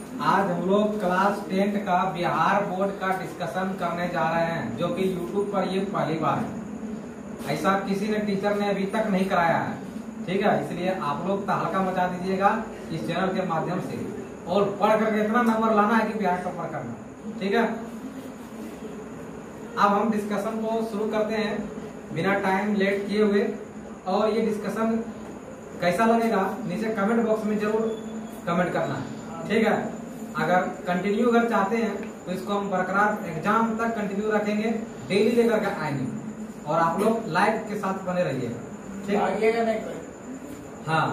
आज हम लोग क्लास 10 का बिहार बोर्ड का डिस्कशन करने जा रहे हैं, जो कि यूट्यूब पर ये पहली बार है। ऐसा किसी ने टीचर ने अभी तक नहीं कराया है, ठीक है। इसलिए आप लोग तहलका मचा दीजिएगा इस चैनल के माध्यम से, और पढ़ करके इतना नंबर लाना है कि बिहार टॉपर करना, ठीक है। अब हम डिस्कशन को शुरू करते हैं बिना टाइम लेट किए हुए। और ये डिस्कशन कैसा लगेगा नीचे कमेंट बॉक्स में जरूर कमेंट करना है, ठीक है। अगर कंटिन्यू अगर चाहते हैं तो इसको हम बरकरार एग्जाम तक कंटिन्यू रखेंगे, डेली लेकर के आएंगे, और आप लोग लाइव के साथ बने रहिएगा, ठीक। हाँ,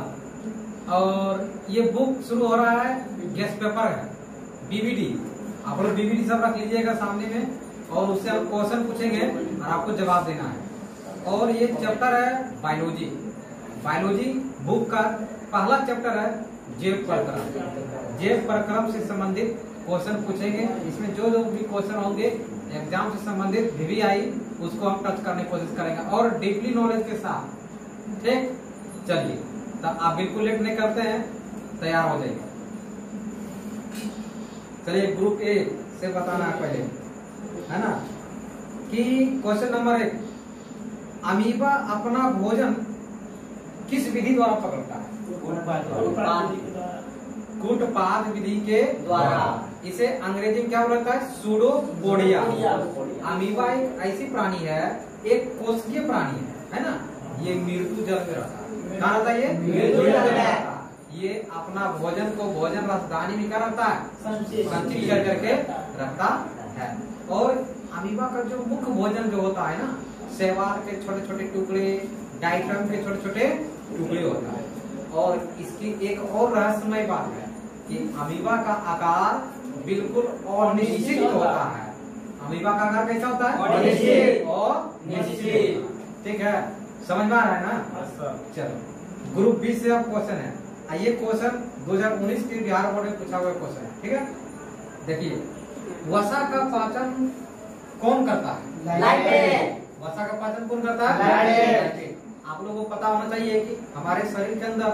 और ये बुक शुरू हो रहा है, गेस्ट पेपर है, बीबीडी। आप लोग बीबीडी सब रख लीजिएगा सामने में, और उससे हम क्वेश्चन पूछेंगे और आपको जवाब देना है। और ये चैप्टर है बायोलॉजी। बायोलॉजी बुक का पहला चैप्टर है जैव प्रक्रम। जैव प्रक्रम से संबंधित क्वेश्चन पूछेंगे। इसमें जो भी क्वेश्चन होंगे एग्जाम से संबंधित VVI उसको हम टच करने की कोशिश करेंगे, और डीपली नॉलेज के साथ, ठीक। चलिए, तब आप बिल्कुल लेट नहीं करते हैं, तैयार हो जाइए। चलिए, ग्रुप ए से बताना है पहले, है ना, कि क्वेश्चन नंबर 1, अमीबा अपना भोजन किस विधि द्वारा पकड़ता है? कूटपाद विधि के द्वारा। इसे अंग्रेजी में क्या बोलता है? सूडोपोडिया। अमीबा एक ऐसी प्राणी है, एक कोशिकीय प्राणी है ना। ये मृत्यु जल में रहता है। कहाँ रहता है ये? मृत्यु जल में। ये अपना भोजन को भोजन राजधानी में क्या रखता है? संचित कर करके रखता है। और अमीबा का जो मुख्य भोजन जो होता है ना, शैवाल के छोटे छोटे टुकड़े, डाइटम के छोटे छोटे टुकड़े होता है। और इसकी एक और रहस्यमय बात है कि अमीबा का आकार बिल्कुल अनिश्चित होता है। अमीबा का आकार कैसा होता है? अनिश्चित और निश्चित, ठीक है। समझ में आ रहा है ना? चलो, ग्रुप बी से अब क्वेश्चन है। ये क्वेश्चन 2019 के बिहार बोर्ड में पूछा हुआ क्वेश्चन है, ठीक है। देखिए, वसा का पाचन कौन करता है? लाइटें। वसा का पाचन कौन करता है? लाइटें। आप लोगों को पता होना चाहिए कि हमारे शरीर के अंदर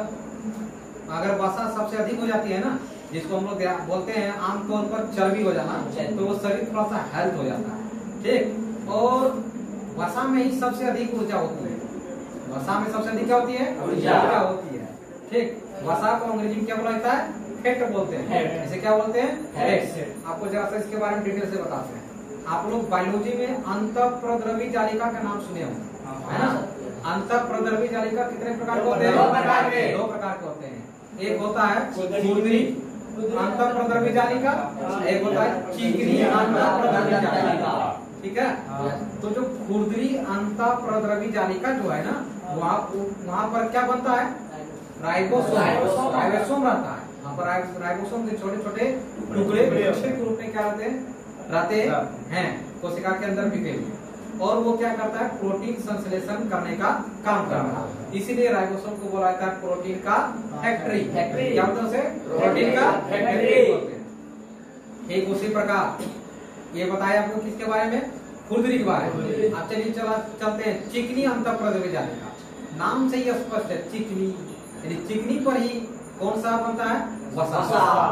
अगर वसा सबसे अधिक हो जाती है ना, जिसको हम लोग बोलते हैं आमतौर पर चर्बी हो जाना, तो वो शरीर थोड़ा सा हेल्थ हो जाता है, ठीक। और वसा में ही सबसे अधिक ऊर्जा होती है। वसा में सबसे अधिक क्या होती है? ऊर्जा होती है, ठीक। वसा को अंग्रेजी में क्या बोला जाता है? फैट बोलते हैं। इसे क्या बोलते हैं? फैट। आपको जरा सा इसके बारे में डिटेल से बताते हैं। आप लोग बायोलॉजी में अंतःप्रद्रवी जालिका का नाम सुने होंगे, है ना। अंतःप्रद्रवी जालिका कितने प्रकार के होते हैं? दो प्रकार के होते हैं। एक होता है खुरदरी अंतःप्रद्रवी जालिका, एक होता है चिकनी अंतःप्रद्रवी जालिका, ठीक है। तो जो खुरदरी अंतःप्रद्रवी जालिका जो है ना, वहाँ पर क्या बनता है? राइबोसोम रहता है। वहाँ पर राइबोसोम के छोटे छोटे टुकड़े के रूप में क्या रहते हैं कोशिका के अंदर बिखरे हुए, और वो क्या करता है? प्रोटीन संश्लेषण करने का काम करता है। इसीलिए राइबोसोम को बोला जाता है प्रोटीन का फैक्ट्री। क्या होता है उसे? प्रोटीन का फैक्ट्री बोलते हैं। ठीक उसी प्रकार ये बताया आपको किसके बारे में? खुरदरी के बारे में। अब चलिए चलते हैं चिकनी अंतःप्रद्रवी जालिका। नाम से ही स्पष्ट है, चिकनी, यानी चिकनी पर ही कौन सा बनता है? वसा।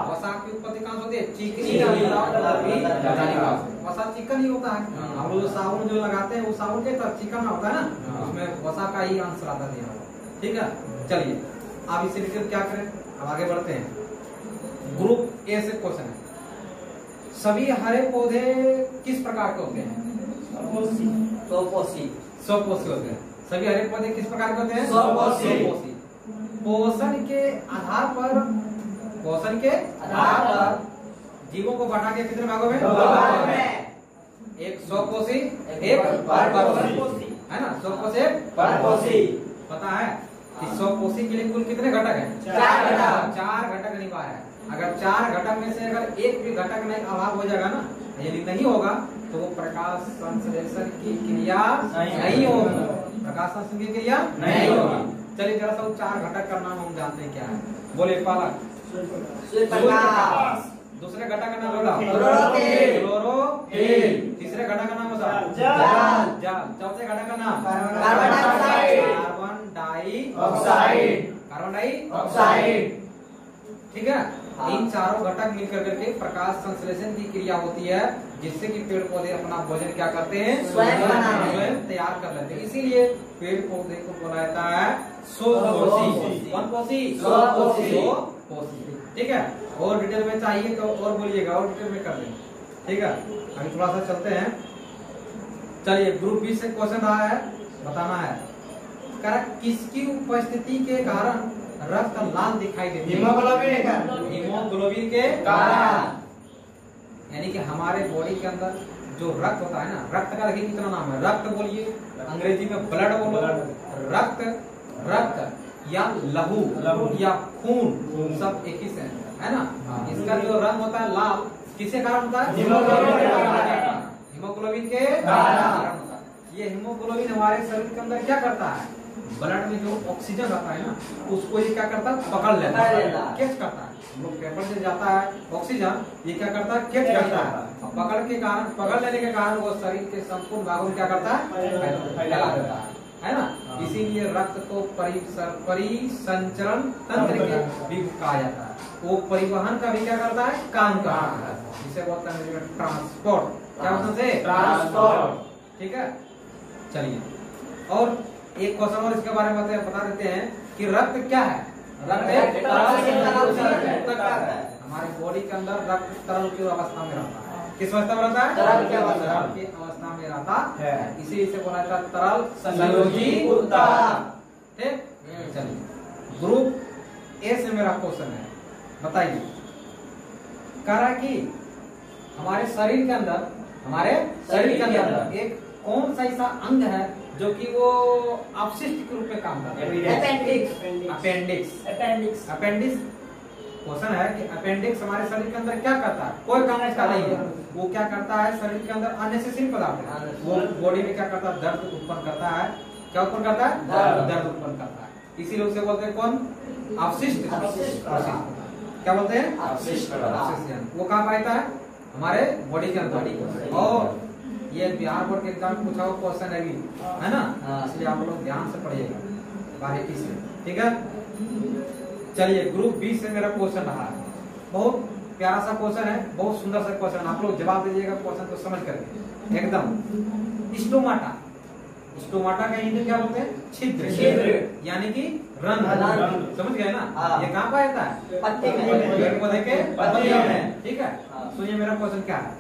वसा की उत्पत्ति कहाँ होती है? चिकनी अंतःप्रद्रवी जालिका। वसा चिकन ही होता है। हम लोग साबुन जो लगाते हैं वो साबुन के तरह चिकन होता है ना, उसमें वसा का ही अंश रहता है, ठीक है। चलिए, अब इसे रिलेटेड क्या करें, अब आगे बढ़ते हैं। ग्रुप ए से क्वेश्चन है, सभी हरे पौधे किस प्रकार के होते हैं? स्वपोषी होते हैं। सभी हरे पौधे किस प्रकार के होते हैं? स्वपोषी। पोषण के आधार पर जीवों को बांटा के कितने भागों में? 2 भागों में। एक स्वपोषी, एक परपोषी, है ना। स्वपोषी, परपोषी। पता है कि स्वपोषी के लिए कुल कितने घटक हैं? 4 घटक अनिवार्य है। अगर 4 घटक में से अगर एक भी घटक नहीं अभाव हो जाएगा ना, यदि नहीं होगा तो वो प्रकाश संश्लेषण की क्रिया नहीं होगी। प्रकाश संश्लेषण की क्रिया नहीं होगी। चलिए, जरा सा 4 घटक का नाम हम जानते हैं क्या है। बोले पालक, दूसरे घटक का नाम होगा क्लोरोफिल, तीसरे घटक का नाम होगा जल, चौथे घटक का नाम कार्बन डाइऑक्साइड, ठीक है। इन चारों घटक मिलकर करके प्रकाश संश्लेषण की क्रिया होती है, जिससे कि पेड़ पौधे अपना भोजन क्या करते हैं, स्वयं तैयार कर लेते हैं। इसीलिए पेड़ पौधे को बोला जाता है स्वपोषी। कौन पोषी? स्वपोषी। ठीक है, और डिटेल में चाहिए तो और बोलिएगा, और डिटेल में कर देंगे। ठीक है, अभी थोड़ा सा चलते हैं। चलिए, ग्रुप बी से क्वेश्चन रहा है, बताना है किसकी उपस्थिति के कारण रक्त लाल दिखाई देती है? हीमोग्लोबिन के कारण। यानी कि हमारे बॉडी के अंदर जो रक्त होता है ना, रक्त का देखिए कितना नाम है, रक्त बोलिए, अंग्रेजी में ब्लड बोलो, रक्त या लहू या खून सब एक ही से है ना। इसका जो रंग होता है लाल, किसके कारण होता है? हीमोग्लोबिन के कारण होता है। ये हीमोग्लोबिन हमारे शरीर के अंदर क्या करता है, ब्लड में जो ऑक्सीजन रहता है ना, उसको ये क्या करता है, पकड़ लेता है, कैच करता है। हम लोग पेपर से जाता है ऑक्सीजन, ये क्या करता है, कैच करता है। पकड़ लेने के कारण वो शरीर के संपूर्ण भागों में क्या करता है, फैला देता है ना। इसीलिए रक्त को परिसंचरण तंत्र के भी कहा जाता है। वो परिवहन का भी क्या करता है, काम करता है, जिसे बोलते हैं ट्रांसपोर्ट। क्या बोलते हैं? ट्रांसपोर्ट। ठीक है, चलिए और एक क्वेश्चन और इसके बारे में बता देते हैं कि रक्त क्या है। रक्त एक हमारे बॉडी के अंदर रक्त तरल की अवस्था में रहता है। किस अवस्था में रहता है? तरल की अवस्था में रहता है, इसी से बोला जाता है तरल संयोजी ऊतक। ठीक, चलिए ग्रुप ए से मेरा क्वेश्चन है, बताइए करा कि हमारे शरीर के अंदर एक कौन सा ऐसा अंग है जो कि वो अपशिष्ट के रूप में काम करता है? अपेंडिक्स क्वेश्चन है कि अपेंडिक्स हमारे शरीर के अंदर क्या करता है, कोई काम इसका नहीं है। वो क्या करता है, शरीर के अंदर अननेसेसरी पदार्थ है, वो बॉडी में क्या करता है, दर्द उत्पन्न करता है। क्या उत्पन्न करता है? दर्द उत्पन्न करता है। इसीलिए उसे बोलते हैं कौन, अपशिष्ट। क्या बोलते हैं? अपशिष्ट। वो कहाँ पाता है, हमारे बॉडी के अंदर। और ये बिहार बोर्ड के एग्जाम में पूछा हुआ क्वेश्चन है ना, इसलिए आप लोग ध्यान से पढ़िएगा बारीकी से। ठीक है, चलिए ग्रुप बी से मेरा क्वेश्चन रहा है, बहुत प्यारा सा क्वेश्चन है, बहुत सुंदर सा क्वेश्चन। आप लोग जवाब दीजिएगा क्वेश्चन को समझ करके एकदम। स्टोमाटा का हिंदी क्या बोलते हैं? छिद्र, यानी कि रंध्र। समझ गए ना? ये कहाँ पाया जाता है? पौधे के पत्ती में। ठीक है, सुनिए मेरा क्वेश्चन क्या है।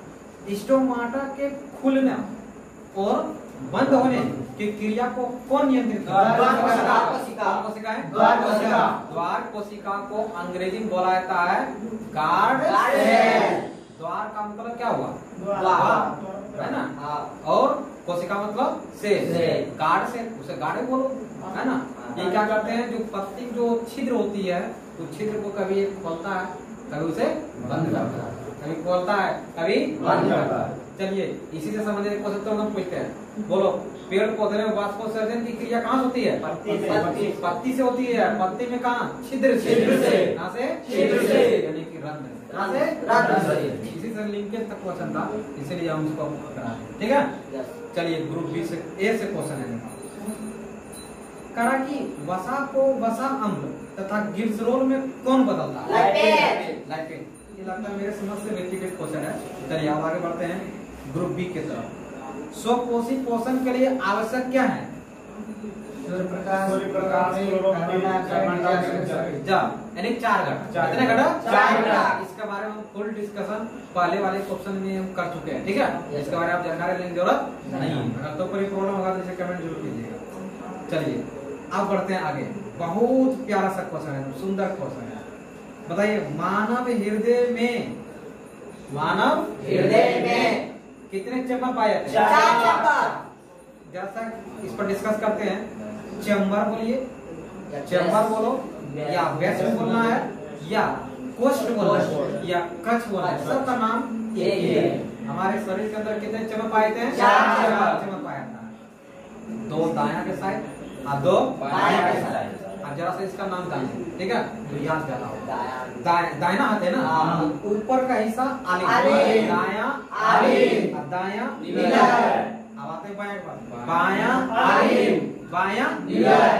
स्टोमाटा के खुलने और बंद होने की क्रिया को कौन नियंत्रित करता है? द्वार कोशिका को अंग्रेजी में बोला जाता है गार्ड सेल। द्वार का मतलब क्या हुआ? द्वार है ना, और कोशिका मतलब सेल। गार्ड सेल, उसे गार्ड बोलो, है ना। ये क्या करते हैं, जो पत्ती जो छिद्र होती है, तो छिद्र को कभी खोलता है, कभी उसे बंद करता है, कभी खोलता है, कभी बंद करता है। चलिए इसी से संबंधित क्वेश्चन तो हम पूछते हैं। बोलो, पेड़ पौधे में वाष्पोत्सर्जन की क्रिया कहाँ होती है? पत्ती से होती है। पत्ती में कहाँ? छिद्र से। कहाँ से? छिद्र से, यानी कि रंध्र। कहाँ से? रंध्र से। इसी से लिंकेज तक क्वेश्चन था, इसीलिए हम इसको करा। ठीक है, चलिए ग्रुप बी से ए से क्वेश्चन है करा कि वसा को वसा अम्ल तथा ग्लिसरॉल में कौन बदलता है? लाइपेन। ये लगता है मेरे समझ से व्यक्तिगत क्वेश्चन है। चलिए आप आगे बढ़ते हैं ग्रुप बी की तरफ। स्वपोषी पोषण के लिए आवश्यक क्या है? यानी 4 घटक। कितने घटक? 4 घटक। इसके बारे में फुल डिस्कशन पहले वाले क्वेश्चन में हम कर चुके हैं। ठीक है, इसके बारे में आप जानकारी लेने की जरूरत नहीं है। अगर तो कोई प्रॉब्लम होगा तो इसे कमेंट जरूर कीजिएगा। चलिए अब बढ़ते हैं आगे। बहुत प्यारा सा क्वेश्चन है, सुंदर क्वेश्चन है। बताइए, मानव हृदय में कितने चेंबर पाए जाते हैं? 4 चेंबर। जैसा इस पर डिस्कस करते हैं। चेंबर बोलिए, चेंबर बोलो, या वेस्ट बोलना है, या कोष्ठ बोलना है, या कक्ष बोलना है, सबका नाम एक ही है। हमारे शरीर के अंदर कितने चेंबर पाए जाते हैं? 4 चेंबर पाया जाता है। 2 दायां के साइड और 2 बायां के साइड। अब जरा सा इसका नाम जानिए, ठीक है, तो याद ज्यादा हो। दायां हाथ है ना, ऊपर का हिस्सा आलिंग, दायां आलिंग, दायां निलय। अब आते हैं बायां पर, बायां आलिंग, बायां निलय।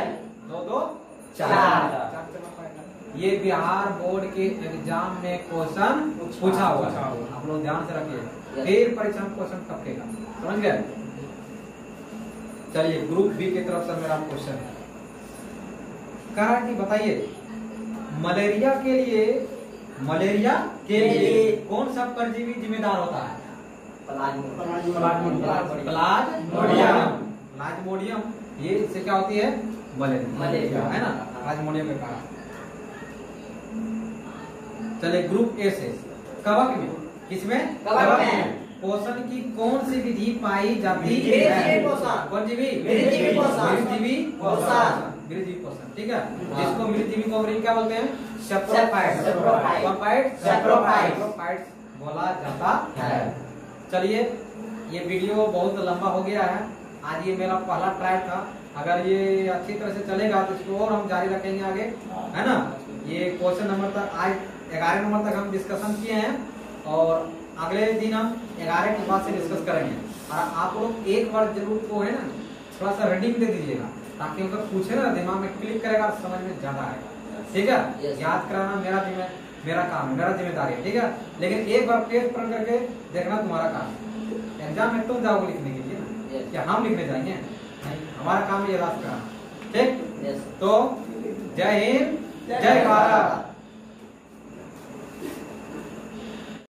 2 2 4 चेंबर पाएगा। ये बिहार बोर्ड के एग्जाम में क्वेश्चन पूछा हुआ है, आप लोग ध्यान से रखिए, फिर परीक्षा में क्वेश्चन टपकेगा, समझ गए। चलिए ग्रुप बी की तरफ से मेरा क्वेश्चन है, कहा कि बताइए मलेरिया के लिए कौन सा परजीवी जिम्मेदार होता है? प्लाज्मोडियम। ये इससे क्या होती है? मलेरिया, है ना, प्लाज्मोडियम के कारण। चलिए ग्रुप ए से, कवक में, किसमें? कवक में पोषण की कौन सी विधि पाई जाती है? कौन जीवी? मृतजीवी पोषण, ठीक है। जिसको मृतजीवी को अंग्रेजी क्या बोलते हैं? सैप्रोफाइट्स बोला जाता है। चलिए ये वीडियो बहुत लंबा हो गया है, आज ये मेरा पहला ट्रायल था, अगर ये अच्छी तरह से चलेगा तो इसको और हम जारी रखेंगे आगे, है ना। ये क्वेश्चन नंबर तक आज 11 नंबर तक हम डिस्कशन किए हैं, और अगले दिन हम 11 के बाद से डिस्कस करेंगे। और आप लोग एक बार जरूर को है ना थोड़ा सा रीडिंग दे दीजिएगा, ताकि उनका पूछे ना दिमाग में क्लिक करेगा, समझ में ज्यादा आएगा, ठीक है। याद कराना मेरा काम है, मेरा जिम्मेदारी है, ठीक है। लेकिन एक बार पेज पर करके देखना तुम्हारा काम है। एग्जाम में तुम जाओगे लिखने के लिए ना, क्या हम लिखने जाएंगे? नहीं, हमारा काम है याद कराना, ठीक। तो जय हिंद, जय भारत।